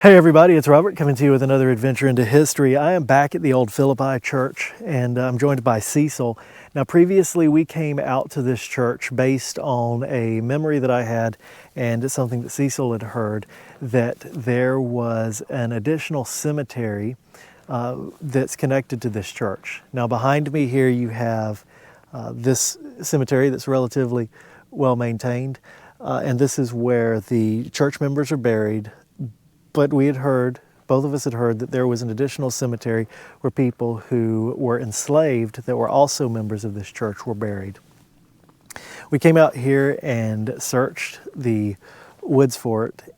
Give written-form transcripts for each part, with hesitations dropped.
Hey everybody, it's Robert coming to you with another adventure into history. I am back at the old Phillippi church and I'm joined by Cecil. Now previously we came out to this church based on a memory that I had, and it's something that Cecil had heard, that there was an additional cemetery that's connected to this church. Now behind me here you have this cemetery that's relatively well maintained, and this is where the church members are buried. But we had heard, both of us had heard, that there was an additional cemetery where people who were enslaved that were also members of this church were buried. We came out here and searched the woods for it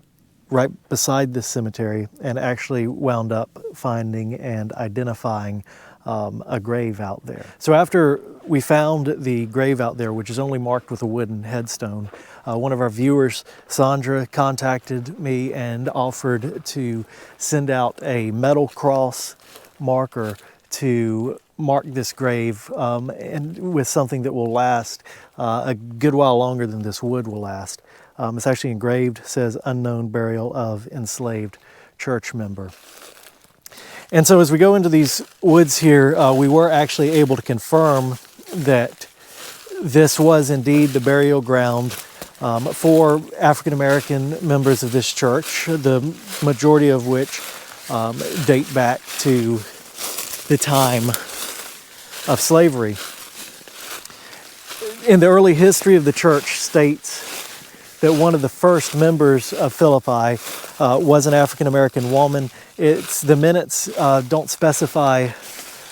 right beside this cemetery and actually wound up finding and identifying a grave out there. So after we found the grave out there, which is only marked with a wooden headstone, one of our viewers, Sandra, contacted me and offered to send out a metal cross marker to mark this grave and with something that will last a good while longer than this wood will last. It's actually engraved, says unknown burial of enslaved church member. And so as we go into these woods here, we were actually able to confirm that this was indeed the burial ground for African American members of this church, the majority of which date back to the time of slavery. In the early history of the church states that one of the first members of Philippi was an African American woman. The minutes don't specify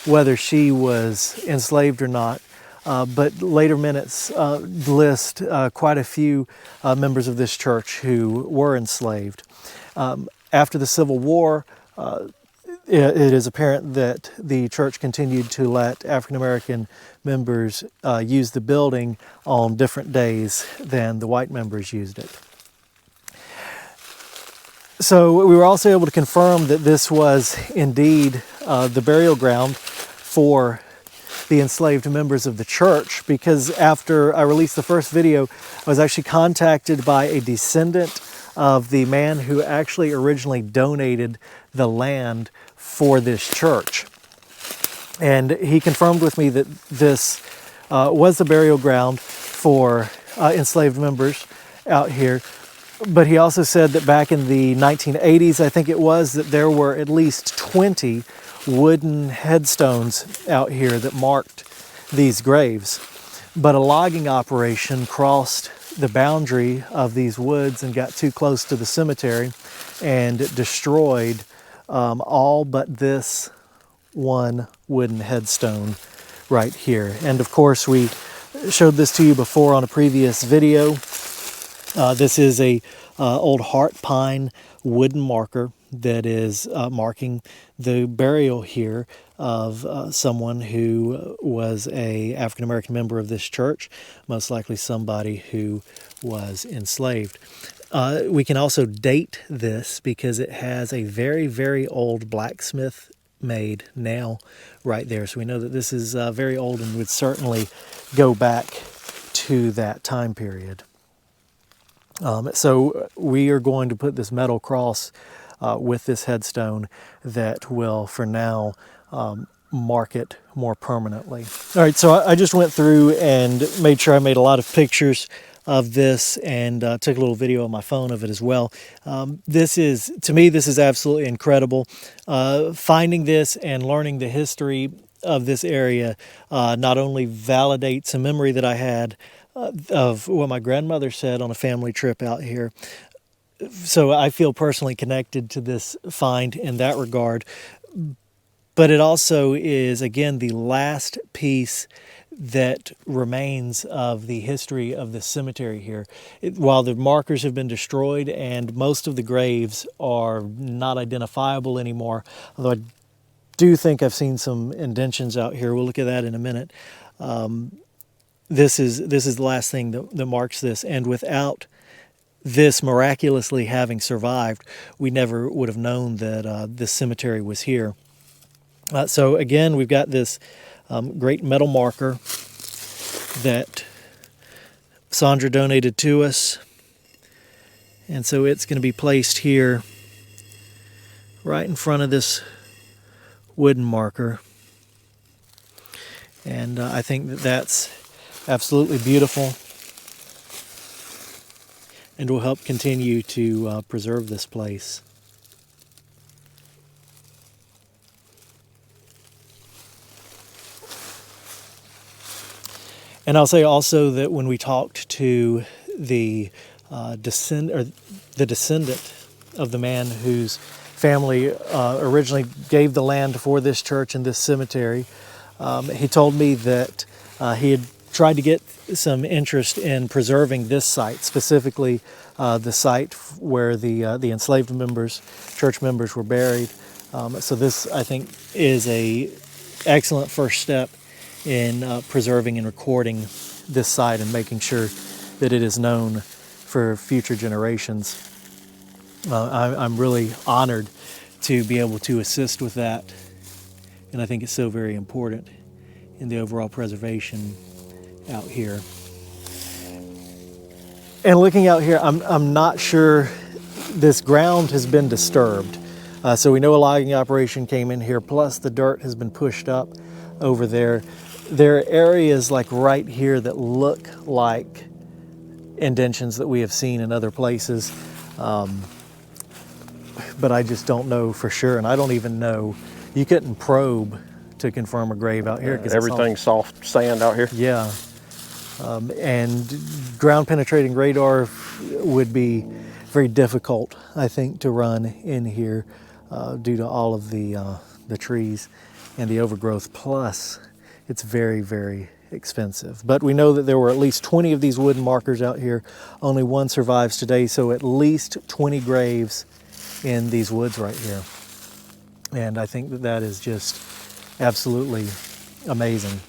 whether she was enslaved or not, but later minutes list quite a few members of this church who were enslaved. After the Civil War, it is apparent that the church continued to let African American members use the building on different days than the white members used it. So we were also able to confirm that this was indeed the burial ground for the enslaved members of the church, because after I released the first video, I was actually contacted by a descendant of the man who actually originally donated the land for this church. And he confirmed with me that this was the burial ground for enslaved members out here. But he also said that back in the 1980s, I think it was, that there were at least 20 wooden headstones out here that marked these graves. But a logging operation crossed the boundary of these woods and got too close to the cemetery and destroyed all but this one wooden headstone right here. And of course, we showed this to you before on a previous video. This is a old heart pine wooden marker that is marking the burial here of someone who was a African American member of this church, most likely somebody who was enslaved. We can also date this because it has a very, very old blacksmith made nail right there. So we know that this is very old and would certainly go back to that time period. So we are going to put this metal cross with this headstone that will, for now, mark it more permanently. All right, so I just went through and made sure I made a lot of pictures of this and took a little video on my phone of it as well. To me, this is absolutely incredible. Finding this and learning the history of this area not only validates a memory that I had of what my grandmother said on a family trip out here. So I feel personally connected to this find in that regard. But it also is, again, the last piece that remains of the history of the cemetery here. While the markers have been destroyed and most of the graves are not identifiable anymore, although I do think I've seen some indentions out here. We'll look at that in a minute. This is the last thing that marks this, and without this miraculously having survived, we never would have known that this cemetery was here. So again, we've got this great metal marker that Sandra donated to us, and so it's going to be placed here right in front of this wooden marker. And I think that that's absolutely beautiful and will help continue to preserve this place. And I'll say also that when we talked to the descendant of the man whose family originally gave the land for this church and this cemetery, he told me that he had tried to get some interest in preserving this site, specifically the site where the enslaved members, church members, were buried. So this, I think, is a excellent first step in preserving and recording this site and making sure that it is known for future generations. I'm really honored to be able to assist with that, and I think it's so very important in the overall preservation out here. And looking out here, I'm not sure this ground has been disturbed. So we know a logging operation came in here, plus the dirt has been pushed up over there. There are areas like right here that look like indentions that we have seen in other places, but I just don't know for sure, and I don't even know. You couldn't probe to confirm a grave out here. Everything's soft sand out here. Yeah, and ground penetrating radar would be very difficult, I think, to run in here due to all of the trees and the overgrowth. Plus, it's very, very expensive. But we know that there were at least 20 of these wooden markers out here. Only one survives today, so at least 20 graves in these woods right here. And I think that that is just absolutely amazing.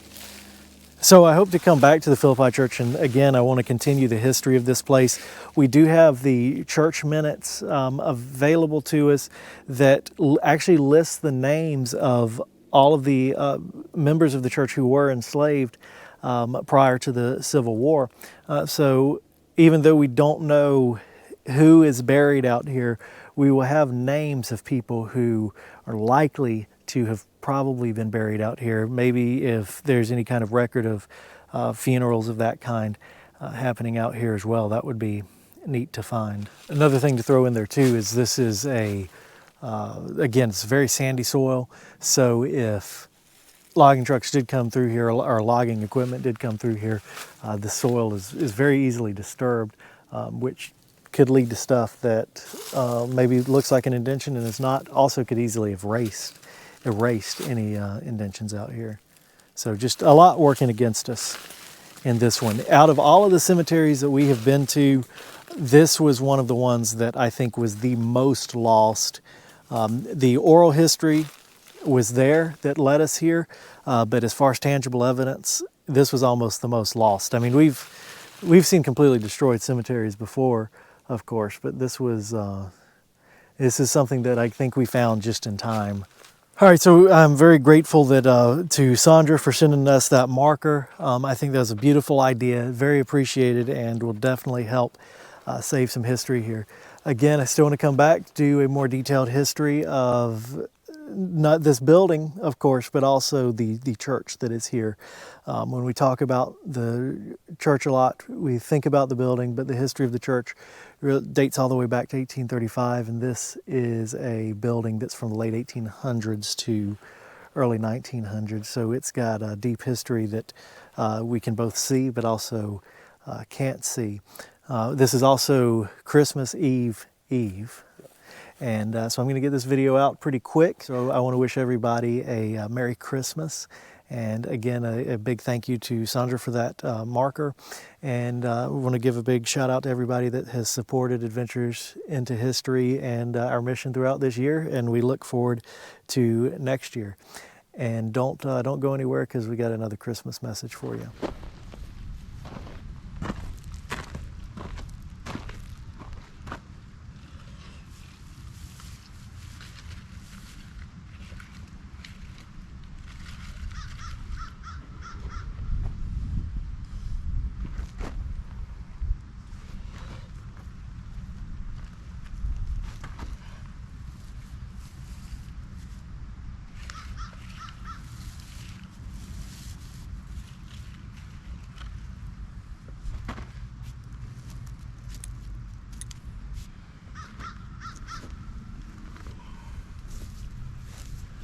So I hope to come back to the Phillippi Church, and again, I want to continue the history of this place. We do have the church minutes available to us that actually list the names of all of the members of the church who were enslaved prior to the Civil War. So even though we don't know who is buried out here, we will have names of people who are likely to have probably been buried out here. Maybe if there's any kind of record of funerals of that kind happening out here as well, that would be neat to find. Another thing to throw in there too is this is again, it's very sandy soil, so if logging trucks did come through here or logging equipment did come through here, the soil is very easily disturbed, which could lead to stuff that maybe looks like an indention and is not. Also could easily have erased any indentions out here. So just a lot working against us in this one. Out of all of the cemeteries that we have been to, this was one of the ones that I think was the most lost. The oral history was there that led us here, but as far as tangible evidence, this was almost the most lost. I mean, we've seen completely destroyed cemeteries before, of course, but this is something that I think we found just in time. All right, so I'm very grateful that to Sandra for sending us that marker. I think that was a beautiful idea, very appreciated, and will definitely help save some history here. Again, I still want to come back, do a more detailed history of not this building, of course, but also the church that is here. When we talk about the church a lot, we think about the building, but the history of the church dates all the way back to 1835, and this is a building that's from the late 1800s to early 1900s, so it's got a deep history that we can both see but also can't see. This is also Christmas Eve, and so I'm going to get this video out pretty quick. So I want to wish everybody a Merry Christmas. And again, a big thank you to Sandra for that marker. And we want to give a big shout out to everybody that has supported Adventures into History and our mission throughout this year. And we look forward to next year. And don't go anywhere, because we got another Christmas message for you.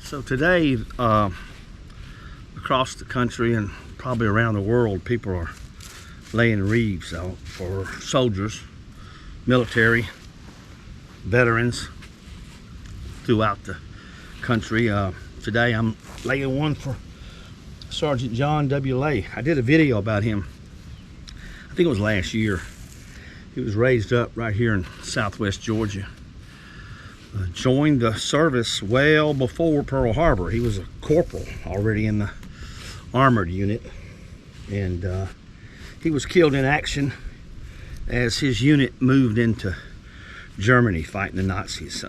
So today, across the country and probably around the world, people are laying wreaths out for soldiers, military, veterans throughout the country. Today I'm laying one for Sergeant John W. Lay. I did a video about him, I think it was last year. He was raised up right here in southwest Georgia. Joined the service well before Pearl Harbor. He was a corporal already in the armored unit, and he was killed in action as his unit moved into Germany fighting the Nazis.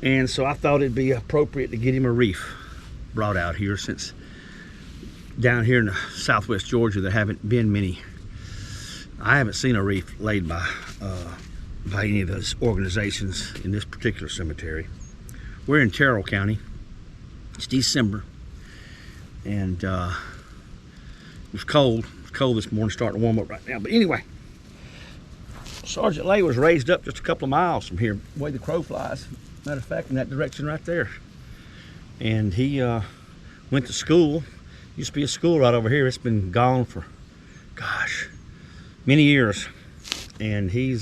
And so I thought it'd be appropriate to get him a wreath brought out here, since down here in the southwest Georgia there haven't been many. I haven't seen a wreath laid by any of those organizations in this particular cemetery. We're in Terrell County. It's December, and it was cold. It was cold this morning, starting to warm up right now. But anyway, Sergeant Lay was raised up just a couple of miles from here, the way the crow flies. Matter of fact, in that direction right there. And he went to school. Used to be a school right over here. It's been gone for, gosh, many years. And he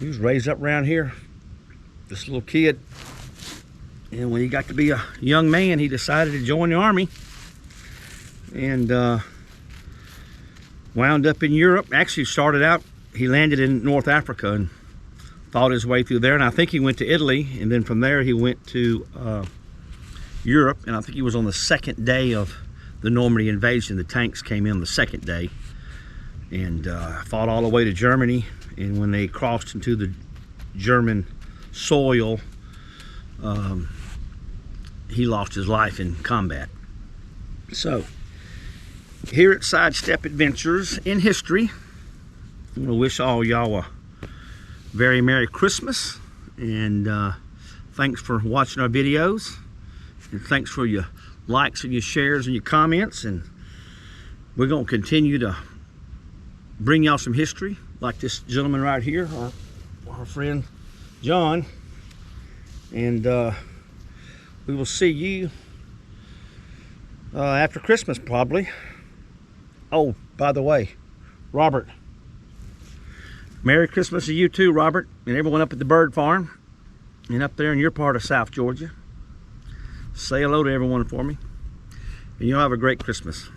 was raised up around here, this little kid. And when he got to be a young man, he decided to join the Army, and wound up in Europe. Actually started out, he landed in North Africa and fought his way through there. And I think he went to Italy, and then from there he went to Europe. And I think he was on the second day of the Normandy invasion. The tanks came in the second day, and fought all the way to Germany. And when they crossed into the German soil, he lost his life in combat. So here at Sidestep Adventures in History, I'm going to wish all y'all a very Merry Christmas, and thanks for watching our videos, and thanks for your likes and your shares and your comments. And we're going to continue to bring y'all some history, like this gentleman right here, our friend John. And we will see you after Christmas, probably. Oh, by the way, Robert, Merry Christmas to you too, Robert, and everyone up at the bird farm and up there in your part of South Georgia. Say hello to everyone for me, and you'll have a great Christmas.